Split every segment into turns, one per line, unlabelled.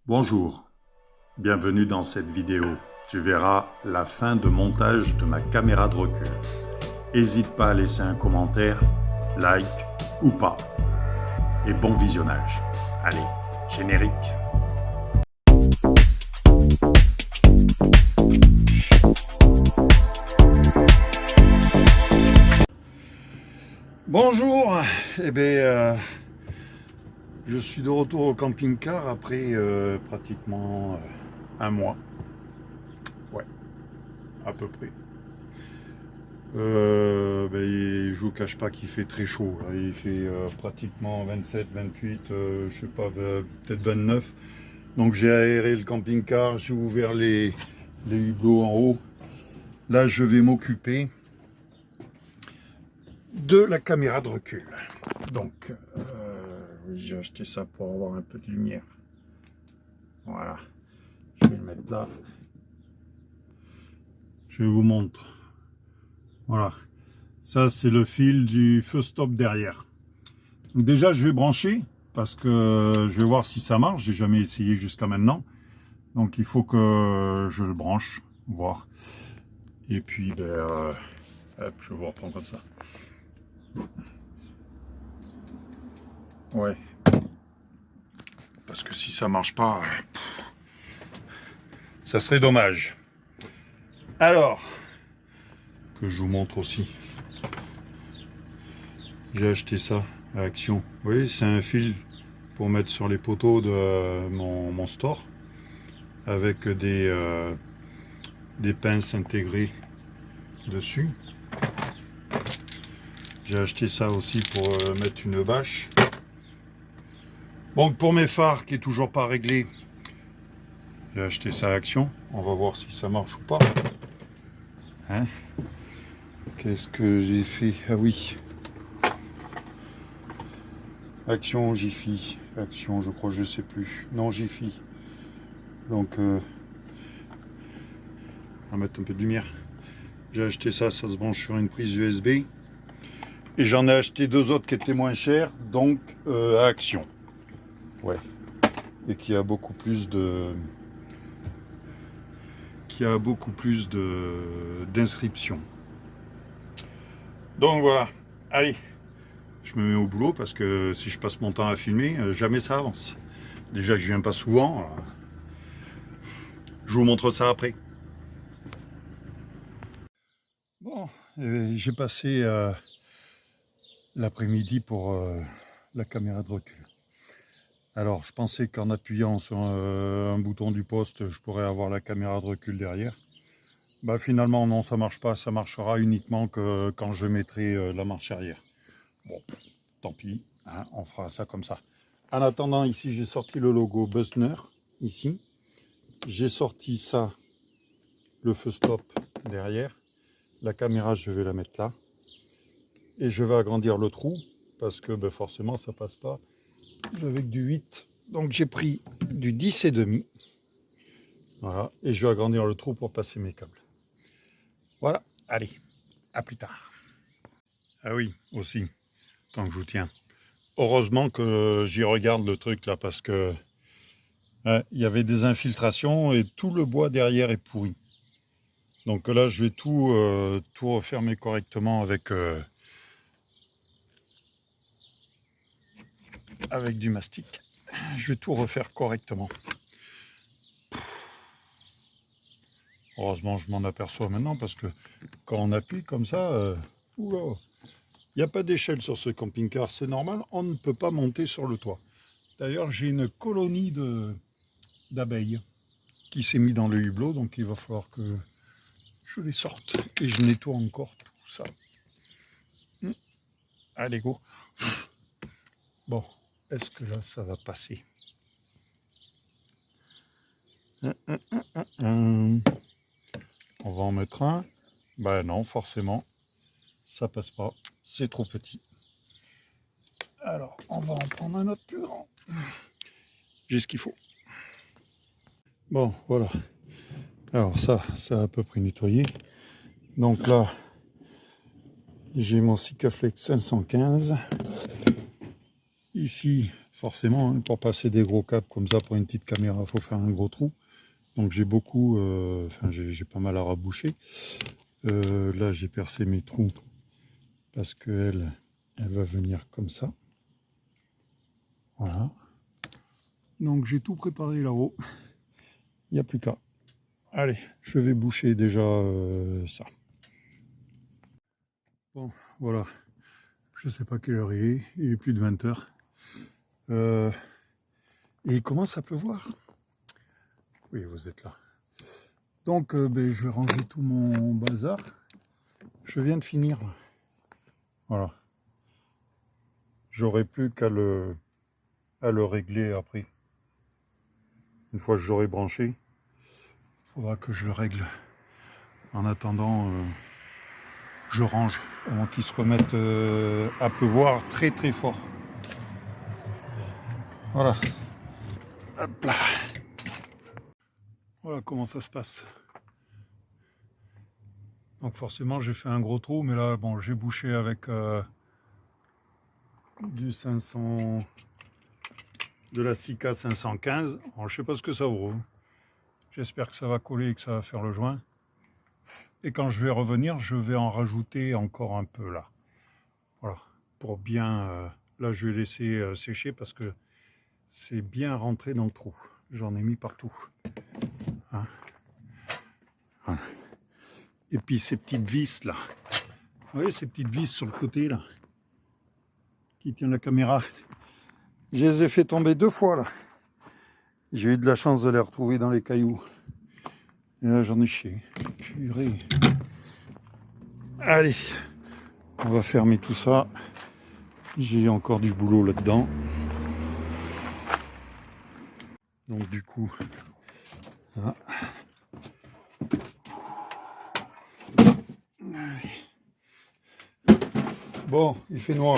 Bonjour, bienvenue dans cette vidéo. Tu verras la fin de montage de ma caméra de recul. N'hésite pas à laisser un commentaire, like ou pas. Et bon visionnage. Allez, générique. Bonjour, je suis de retour au camping-car après pratiquement un mois. Ouais, à peu près. Je vous cache pas qu'il fait très chaud. Là. Il fait pratiquement 27, 28, je sais pas, peut-être 29. Donc j'ai aéré le camping-car, j'ai ouvert les hublots en haut. Là, je vais m'occuper de la caméra de recul. Donc, j'ai acheté ça pour avoir un peu de lumière. Voilà. Je vais le mettre là. Je vous montre. Voilà. Ça, c'est le fil du feu stop derrière. Donc déjà, je vais brancher parce que je vais voir si ça marche. J'ai jamais essayé jusqu'à maintenant. Donc, il faut que je le branche, voir. Et puis, hop, je vais vous reprendre comme ça. Ouais. Parce que si ça marche pas, ça serait dommage. Alors, que je vous montre aussi. J'ai acheté ça à Action. Vous voyez, c'est un fil pour mettre sur les poteaux de mon store avec des pinces intégrées dessus. J'ai acheté ça aussi pour mettre une bâche. Donc pour mes phares qui est toujours pas réglé, j'ai acheté ça à Action. On va voir si ça marche ou pas. Hein? Qu'est-ce que j'ai fait? Ah oui. Action, Jiffy. Action, je crois, je sais plus. Non, Jiffy. Donc, on va mettre un peu de lumière. J'ai acheté ça, ça se branche sur une prise USB. Et j'en ai acheté deux autres qui étaient moins chers, donc à Action. Ouais. Et qui a beaucoup plus d'inscriptions. Donc voilà. Allez. Je me mets au boulot parce que si je passe mon temps à filmer, jamais ça avance. Déjà que je viens pas souvent. Je vous montre ça après. Bon, j'ai passé l'après-midi pour la caméra de recul. Alors, je pensais qu'en appuyant sur un bouton du poste, je pourrais avoir la caméra de recul derrière. Bah finalement, non, ça marche pas. Ça marchera uniquement que quand je mettrai la marche arrière. Bon, tant pis, hein, on fera ça comme ça. En attendant, ici, j'ai sorti le logo Bussner, ici. J'ai sorti ça, le feu stop derrière. La caméra, je vais la mettre là. Et je vais agrandir le trou, parce que forcément, ça passe pas. J'avais que du 8, donc j'ai pris du 10,5. Voilà, et je vais agrandir le trou pour passer mes câbles. Voilà, allez, à plus tard. Ah oui, aussi, tant que je vous tiens. Heureusement que j'y regarde le truc là, parce que il y avait des infiltrations et tout le bois derrière est pourri. Donc là, je vais tout refermer correctement avec du mastic. Je vais tout refaire correctement. Heureusement, je m'en aperçois maintenant parce que quand on appuie comme ça, il n'y a pas d'échelle sur ce camping-car, c'est normal, on ne peut pas monter sur le toit. D'ailleurs, j'ai une colonie d'abeilles qui s'est mis dans le hublot, donc il va falloir que je les sorte et je nettoie encore tout ça. Allez, go. Bon, est-ce que là, ça va passer? On va en mettre un. Ben non, forcément, ça passe pas. C'est trop petit. Alors, on va en prendre un autre plus grand. J'ai ce qu'il faut. Bon, voilà. Alors ça, c'est à peu près nettoyé. Donc là, j'ai mon Sikaflex 515. Ici, forcément, hein, pour passer des gros câbles comme ça pour une petite caméra, il faut faire un gros trou. Donc j'ai beaucoup, enfin j'ai pas mal à raboucher. Là j'ai percé mes trous parce qu'elle va venir comme ça. Voilà. Donc j'ai tout préparé là-haut. Il n'y a plus qu'à. Allez, je vais boucher déjà ça. Bon, voilà. Je sais pas quelle heure il est plus de 20 heures. Et il commence à pleuvoir. Oui, vous êtes là. Donc ben, je vais ranger tout mon bazar. Je viens de finir. Voilà. J'aurai plus qu'à le régler après. Une fois que je l'aurai branché, il faudra que je le règle. En attendant, je range avant qu'il se remette à pleuvoir très très fort. Voilà. Hop là. Voilà comment ça se passe. Donc forcément j'ai fait un gros trou, mais là bon j'ai bouché avec du 500, de la Sika 515. Alors, je sais pas ce que ça vaut. J'espère que ça va coller et que ça va faire le joint. Et quand je vais revenir, je vais en rajouter encore un peu là. Voilà. Pour bien... là je vais laisser sécher parce que c'est bien rentré dans le trou. J'en ai mis partout. Hein, voilà. Et puis ces petites vis là. Vous voyez ces petites vis sur le côté là, qui tiennent la caméra. Je les ai fait tomber 2 fois là. J'ai eu de la chance de les retrouver dans les cailloux. Et là j'en ai chié. Purée. Allez, on va fermer tout ça. J'ai encore du boulot là-dedans. Donc du coup, là. Bon, il fait noir.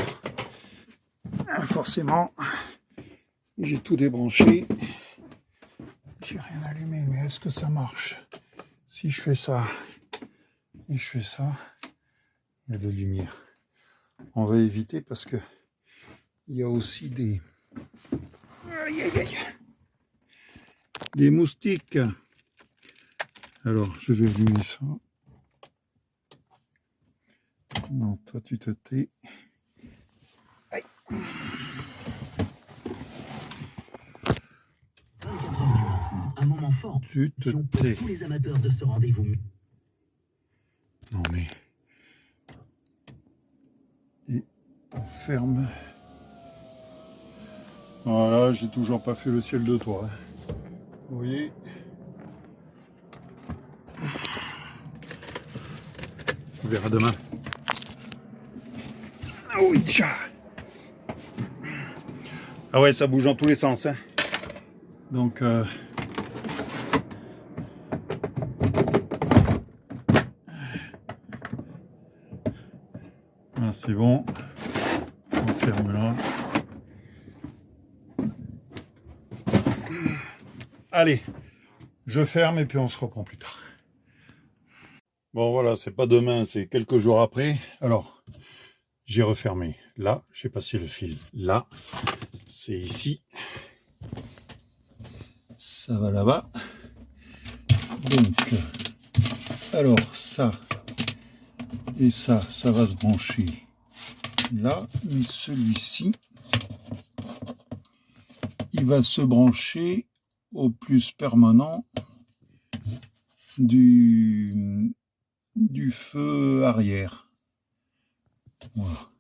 Forcément, j'ai tout débranché. J'ai rien allumé, mais est-ce que ça marche? Si je fais ça et je fais ça, il y a de la lumière. On va éviter parce que il y a aussi des... Aïe, aïe, aïe. Des moustiques. Alors, je vais allumer ça. Non, toi tu te tais. Aïe.
24 heures du Mans, un moment fort.
Tu te tais.
Tous les amateurs de ce rendez-vous.
Non mais... Et on ferme. Voilà, j'ai toujours pas fait le ciel de toit. Hein. Vous voyez? On verra demain. Ah oui, tcha. Ah ouais, ça bouge dans tous les sens. Hein. Donc... Ah, c'est bon. On ferme là. Allez, je ferme et puis on se reprend plus tard. Bon voilà, c'est pas demain, c'est quelques jours après. Alors, j'ai refermé. Là, j'ai passé le fil. Là, c'est ici. Ça va là-bas. Donc, alors ça et ça va se brancher là. Mais celui-ci, il va se brancher au plus permanent du feu arrière. Voilà.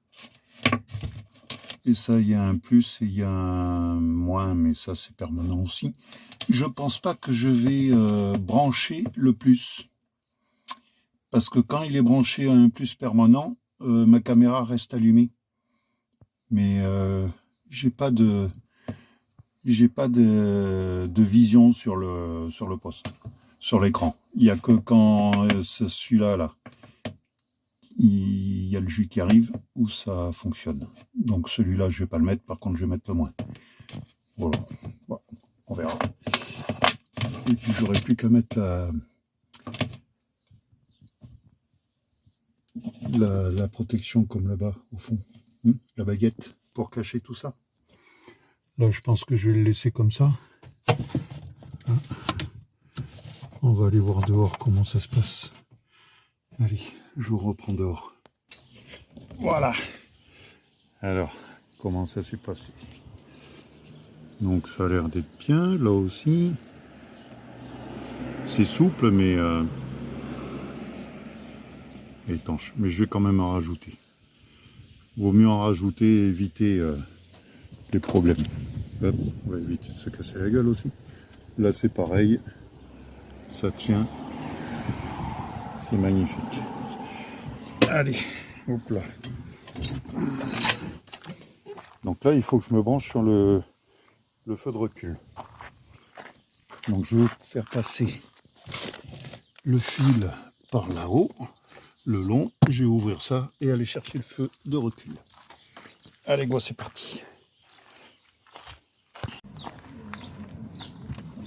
Et ça, il y a un plus et il y a un moins, mais ça c'est permanent aussi. Je pense pas que je vais brancher le plus. Parce que quand il est branché à un plus permanent, ma caméra reste allumée. Mais j'ai pas de vision sur le poste, sur l'écran. Il n'y a que quand celui-là, là, il y a le jus qui arrive où ça fonctionne. Donc celui-là, je vais pas le mettre. Par contre, je vais mettre le moins. Voilà. Bon, on verra. Et puis j'aurais plus qu'à mettre la protection comme là-bas au fond, la baguette pour cacher tout ça. Là, je pense que je vais le laisser comme ça. On va aller voir dehors comment ça se passe. Allez, je vous reprends dehors. Voilà. Alors, comment ça s'est passé? Donc, ça a l'air d'être bien, là aussi. C'est souple, mais étanche. Mais je vais quand même en rajouter. Vaut mieux en rajouter et éviter les problèmes. Hop, on va éviter de se casser la gueule aussi. Là, c'est pareil. Ça tient. C'est magnifique. Allez, hop là. Donc là, il faut que je me branche sur le feu de recul. Donc je vais faire passer le fil par là-haut, le long. Je vais ouvrir ça et aller chercher le feu de recul. Allez, go, c'est parti.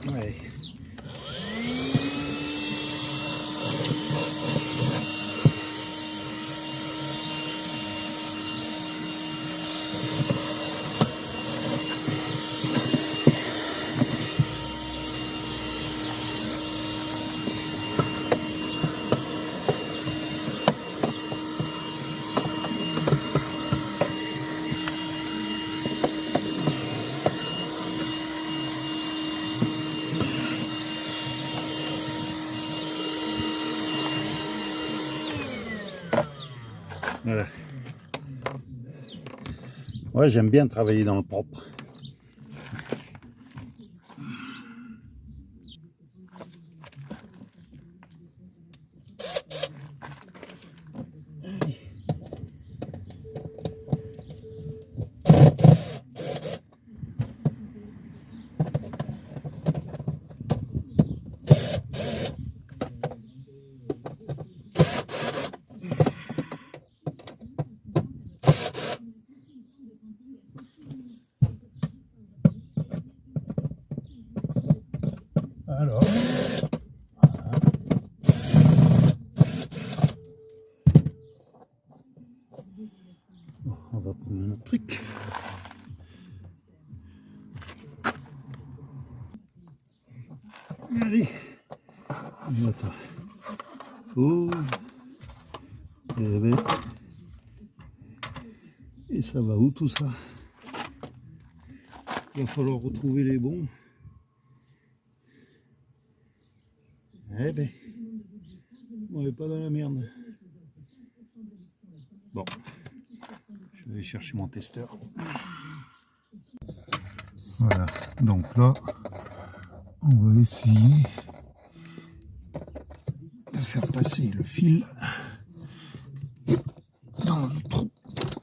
Ouais. Voilà. Ouais, j'aime bien travailler dans le propre. Alors, voilà. Bon, on va prendre un autre truc. Allez, attends. Oh, eh ben. Et ça va où tout ça? Il va falloir retrouver les bons. Eh ben, on n'est pas dans la merde. Bon, je vais aller chercher mon testeur. Voilà, donc là, on va essayer de faire passer le fil dans le trou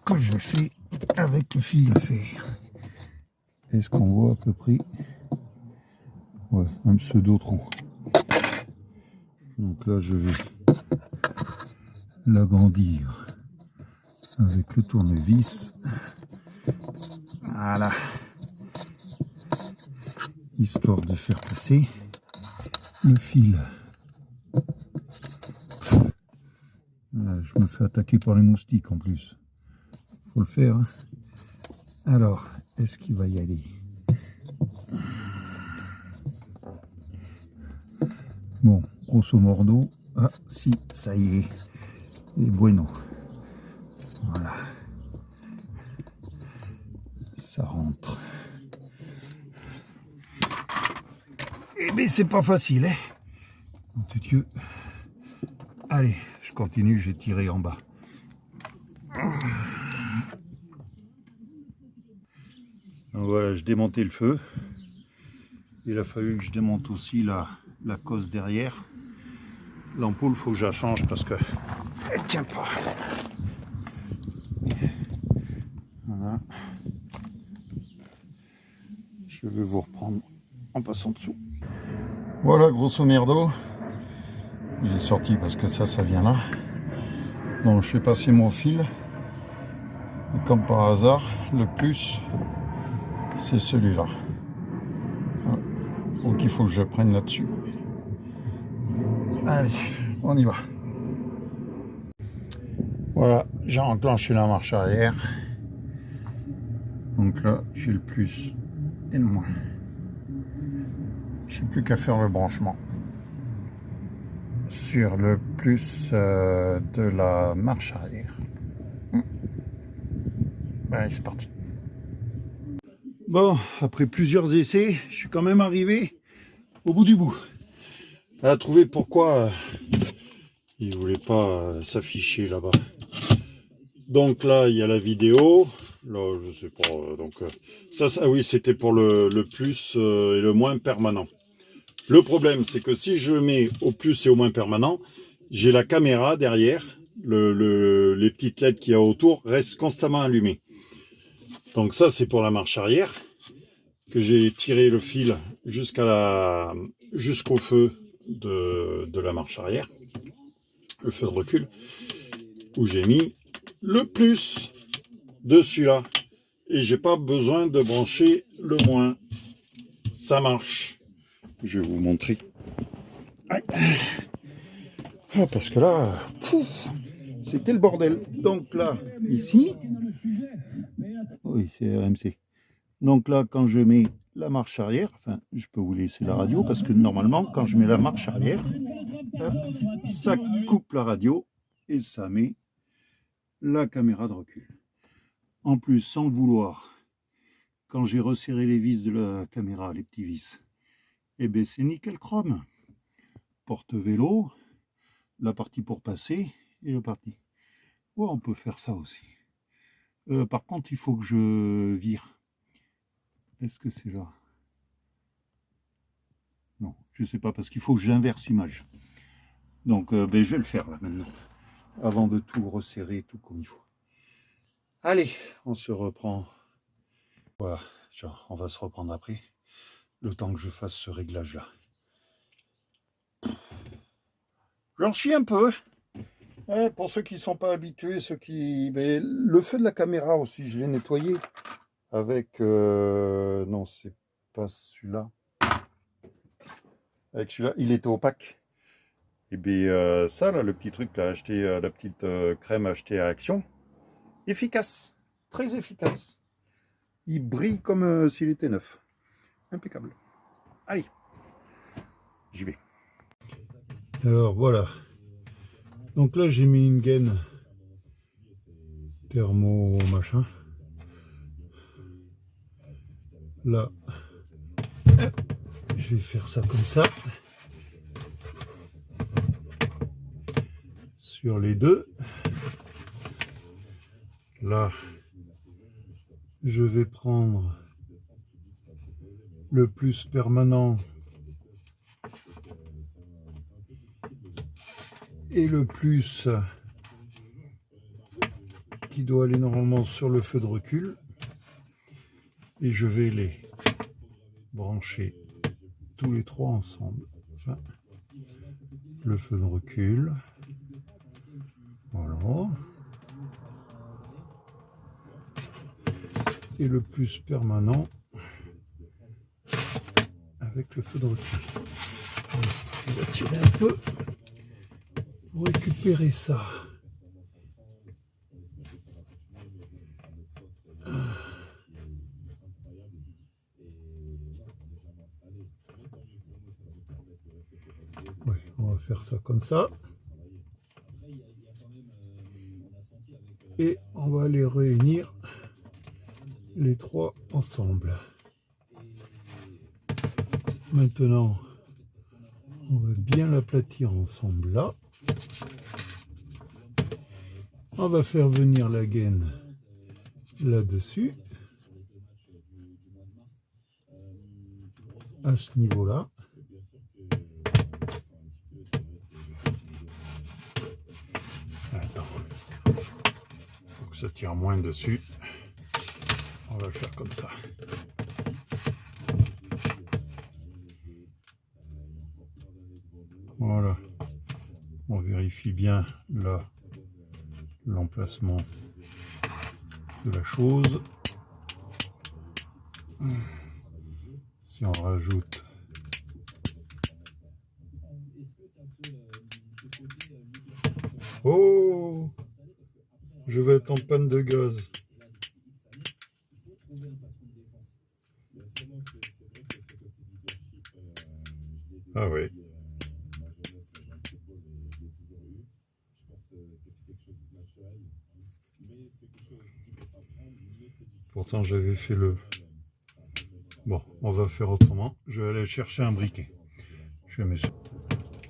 que je fais avec le fil de fer. Est-ce qu'on voit à peu près? Ouais, un pseudo-trou. Donc là, je vais l'agrandir avec le tournevis. Voilà. Histoire de faire passer le fil. Voilà, je me fais attaquer par les moustiques en plus. Faut le faire. Hein. Alors, est-ce qu'il va y aller? Bon, grosso modo, ah si, ça y est, et bueno, voilà, ça rentre. Eh bien, c'est pas facile, hein. Mon Dieu. Allez, je continue, j'ai tiré en bas. Donc voilà, je démontais le feu. Il a fallu que je démonte aussi la cause derrière. L'ampoule, il faut que je la change parce que elle tient pas. Voilà. Je vais vous reprendre en passant dessous. Voilà, grosso merdo. J'ai sorti parce que ça vient là. Donc je fais passer mon fil. Et comme par hasard, le plus, c'est celui-là. Donc il faut que je prenne là-dessus. Allez, on y va. Voilà, j'ai enclenché la marche arrière. Donc là, j'ai le plus et le moins. J'ai plus qu'à faire le branchement sur le plus de la marche arrière. Allez, c'est parti. Bon, après plusieurs essais, je suis quand même arrivé au bout du bout. À trouver pourquoi il voulait pas s'afficher là-bas. Donc là, il y a la vidéo. Là, je sais pas. Donc ça, oui, c'était pour le plus et le moins permanent. Le problème, c'est que si je mets au plus et au moins permanent, j'ai la caméra derrière. Les petites LED qu'il y a autour restent constamment allumées. Donc ça, c'est pour la marche arrière, que j'ai tiré le fil jusqu'au feu de la marche arrière, le feu de recul, où j'ai mis le plus dessus là. Et j'ai pas besoin de brancher le moins. Ça marche. Je vais vous montrer. Ah, parce que là, c'était le bordel. Donc là, ici, oui, c'est RMC. Donc là, quand je mets la marche arrière, enfin, je peux vous laisser la radio, parce que normalement, quand je mets la marche arrière, hop, ça coupe la radio et ça met la caméra de recul. En plus, sans le vouloir, quand j'ai resserré les vis de la caméra, les petits vis, et bien c'est nickel chrome. Porte-vélo, la partie pour passer et la partie. Ouais, on peut faire ça aussi. Par contre, il faut que je vire. Est-ce que c'est là? Non, je sais pas, parce qu'il faut que j'inverse l'image. Donc, je vais le faire là maintenant, avant de tout resserrer, tout comme il faut. Allez, on se reprend. Voilà, on va se reprendre après, le temps que je fasse ce réglage-là. J'en chie un peu. Ouais, pour ceux qui ne sont pas habitués, mais le feu de la caméra aussi, je l'ai nettoyé avec... Non, c'est pas celui-là. Avec celui-là, il était opaque. Et bien ça, là, le petit truc, là, acheté, la petite crème achetée à Action, efficace, très efficace. Il brille comme s'il était neuf. Impeccable. Allez, j'y vais. Alors voilà. Donc là, j'ai mis une gaine thermo machin. Là, je vais faire ça comme ça. Sur les deux. Là, je vais prendre le plus permanent et le plus qui doit aller normalement sur le feu de recul. Et je vais les brancher tous les trois ensemble. Enfin, le feu de recul. Voilà. Et le plus permanent avec le feu de recul. On va tirer un peu pour récupérer ça. Ouais, on va faire ça comme ça. Et on va les réunir les trois ensemble. Maintenant, on va bien l'aplatir ensemble là. On va faire venir la gaine là-dessus, à ce niveau-là. Attends, faut que ça tire moins dessus. On va le faire comme ça. Voilà. On vérifie bien là l'emplacement de la chose. Si on rajoute oh, je vais être en panne de gaz. Ah oui. Pourtant j'avais fait le... Bon, on va faire autrement. Je vais aller chercher un briquet. Je mets ça.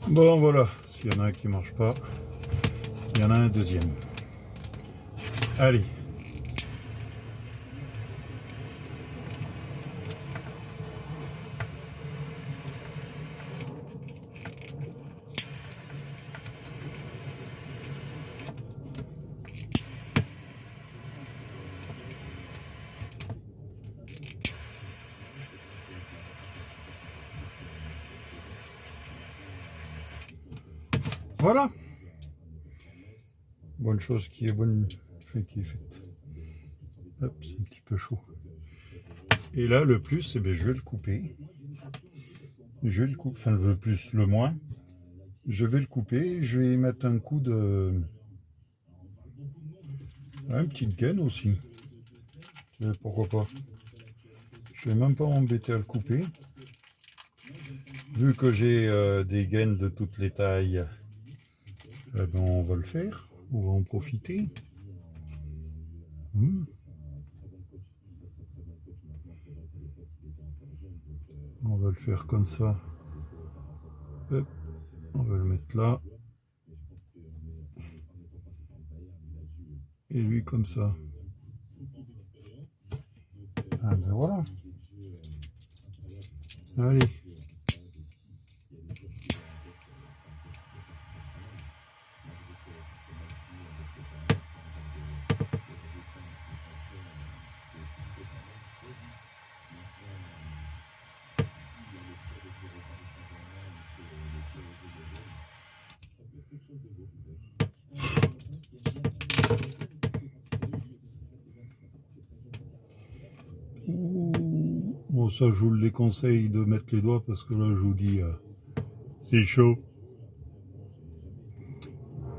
Bon voilà, s'il y en a un qui ne marche pas, il y en a un deuxième. Allez. Voilà. Bonne chose qui est bonne, qui est faite. Hop, c'est un petit peu chaud. Et là, le plus, eh bien, je vais le couper. Je vais le couper, enfin le plus, le moins. Je vais le couper. Je vais y mettre un coup de... une petite gaine aussi. Pourquoi pas. Je vais même pas m'embêter à le couper. Vu que j'ai des gaines de toutes les tailles, eh ben, on va le faire. On va en profiter. On va le faire comme ça. Hop. On va le mettre là. Et lui comme ça. Ah ben voilà. Allez. Bon, ça je vous le déconseille de mettre les doigts parce que là je vous dis c'est chaud.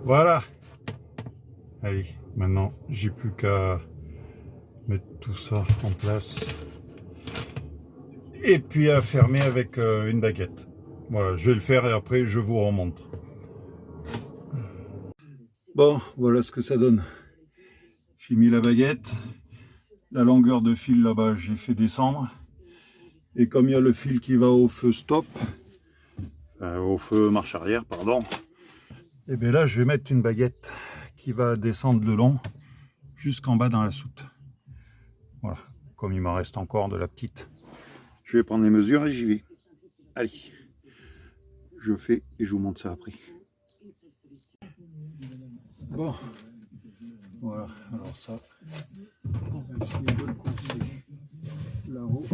Voilà. Allez, maintenant j'ai plus qu'à mettre tout ça en place et puis à fermer avec une baguette. Voilà, je vais le faire et après je vous remontre. Bon, voilà ce que ça donne. J'ai mis la baguette, la longueur de fil là-bas j'ai fait descendre, et comme il y a le fil qui va au feu stop, au feu marche arrière pardon, et bien là je vais mettre une baguette qui va descendre le long jusqu'en bas dans la soute. Voilà, comme il m'en reste encore de la petite, je vais prendre les mesures et j'y vais. Allez, je fais et je vous montre ça après. Bon, voilà, alors ça, on va essayer de le coincer là-haut.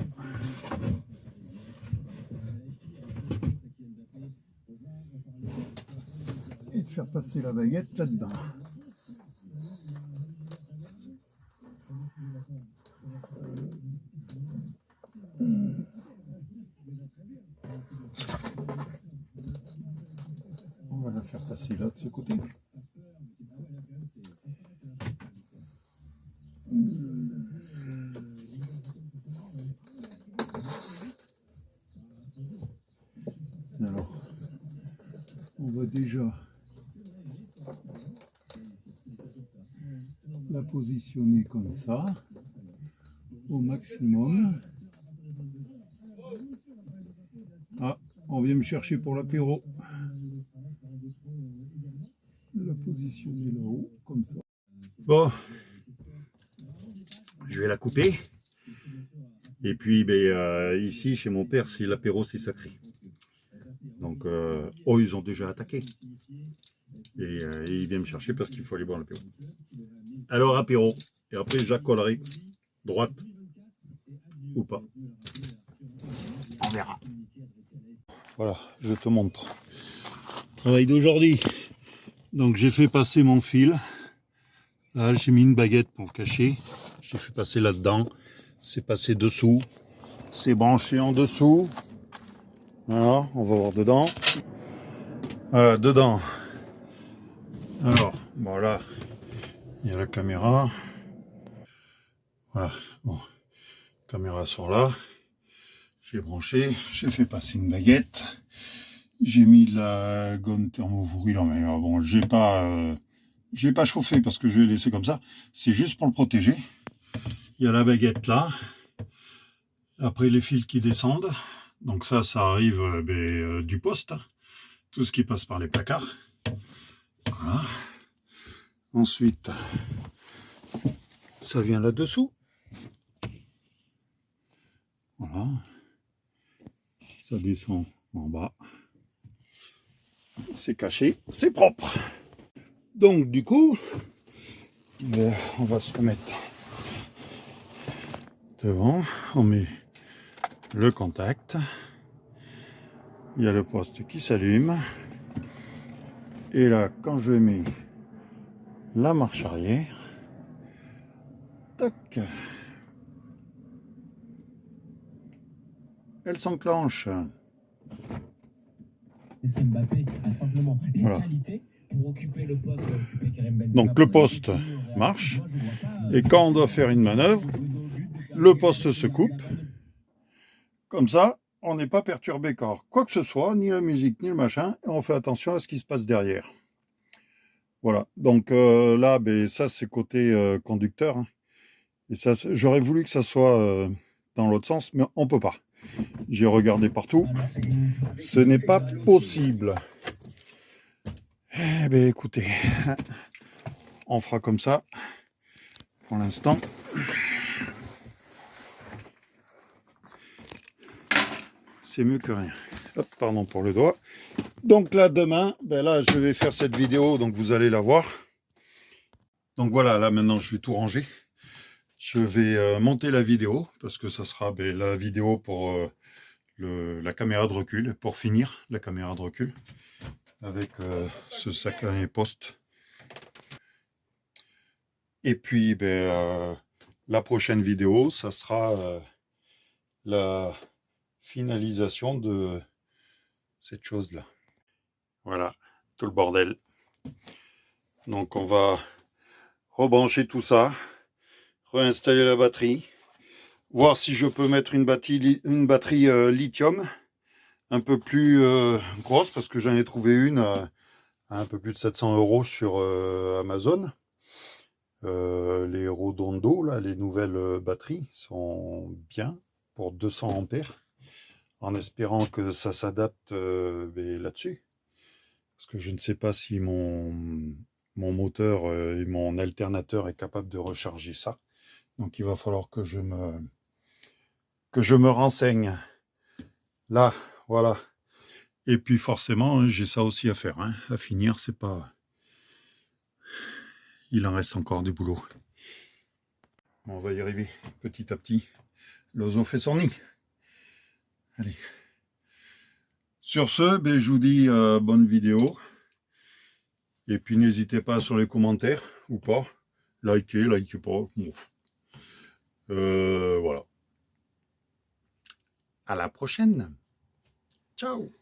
Et de faire passer la baguette là-dedans. On va la faire passer là de ce côté. Alors, on va déjà la positionner comme ça, au maximum. Ah, on vient me chercher pour l'apéro. La positionner là-haut, comme ça. Bon, je vais la couper. Et puis, ici, chez mon père, c'est l'apéro, c'est sacré. Donc, ils ont déjà attaqué. Et il vient me chercher parce qu'il faut aller boire l'apéro. Alors, apéro. Et après, j'accolerai droite ou pas. On verra. Voilà, je te montre. Travail d'aujourd'hui. Donc, j'ai fait passer mon fil. Là, j'ai mis une baguette pour le cacher. J'ai fait passer là-dedans. C'est passé dessous. C'est branché en dessous. Voilà, on va voir dedans. Voilà, dedans. Alors, bon là, il y a la caméra. Voilà, bon, caméra sur là. J'ai branché, j'ai fait passer une baguette. J'ai mis de la gomme thermobrûlant, mais bon, j'ai pas chauffé parce que je vais laisser comme ça. C'est juste pour le protéger. Il y a la baguette là. Après les fils qui descendent. Donc ça arrive du poste. Tout ce qui passe par les placards. Voilà. Ensuite, ça vient là-dessous. Voilà. Ça descend en bas. C'est caché, c'est propre. Donc du coup, on va se remettre devant. On met le contact. Il y a le poste qui s'allume. Et là, quand je mets la marche arrière, tac, elle s'enclenche.
Est-ce que Mbappé a simplement les
Voilà.
qualités pour occuper le poste qu'a occupé Karim Benzema?
Donc le poste marche. Et quand on doit faire une manœuvre, le poste se coupe. Comme ça, on n'est pas perturbé par quoi que ce soit, ni la musique, ni le machin. Et on fait attention à ce qui se passe derrière. Voilà. Donc là, ça c'est côté conducteur. Hein. Et ça, j'aurais voulu que ça soit dans l'autre sens, mais on peut pas. J'ai regardé partout. Ce n'est pas possible. Eh bien, écoutez, on fera comme ça pour l'instant. C'est mieux que rien. Hop, pardon pour le doigt. Donc là, demain, là, je vais faire cette vidéo, donc vous allez la voir. Donc voilà, là maintenant, je vais tout ranger. Je vais monter la vidéo, parce que ça sera la vidéo pour la caméra de recul, pour finir la caméra de recul, avec ce sac à poste. Et puis, la prochaine vidéo, ça sera la finalisation de cette chose-là. Voilà, tout le bordel. Donc, on va rebrancher tout ça, réinstaller la batterie, voir si je peux mettre une batterie lithium un peu plus grosse, parce que j'en ai trouvé une à un peu plus de 700 € sur Amazon. Les Rodondo, là, les nouvelles batteries sont bien pour 200 ampères, en espérant que ça s'adapte là-dessus. Parce que je ne sais pas si mon moteur et mon alternateur est capable de recharger ça. Donc il va falloir que je me renseigne. Là, voilà. Et puis forcément, j'ai ça aussi à faire, hein, à finir, c'est pas... Il en reste encore du boulot. On va y arriver petit à petit. L'oiseau fait son nid. Allez. Sur ce, je vous dis bonne vidéo. Et puis n'hésitez pas sur les commentaires, ou pas. Likez pas. Voilà. À la prochaine. Ciao.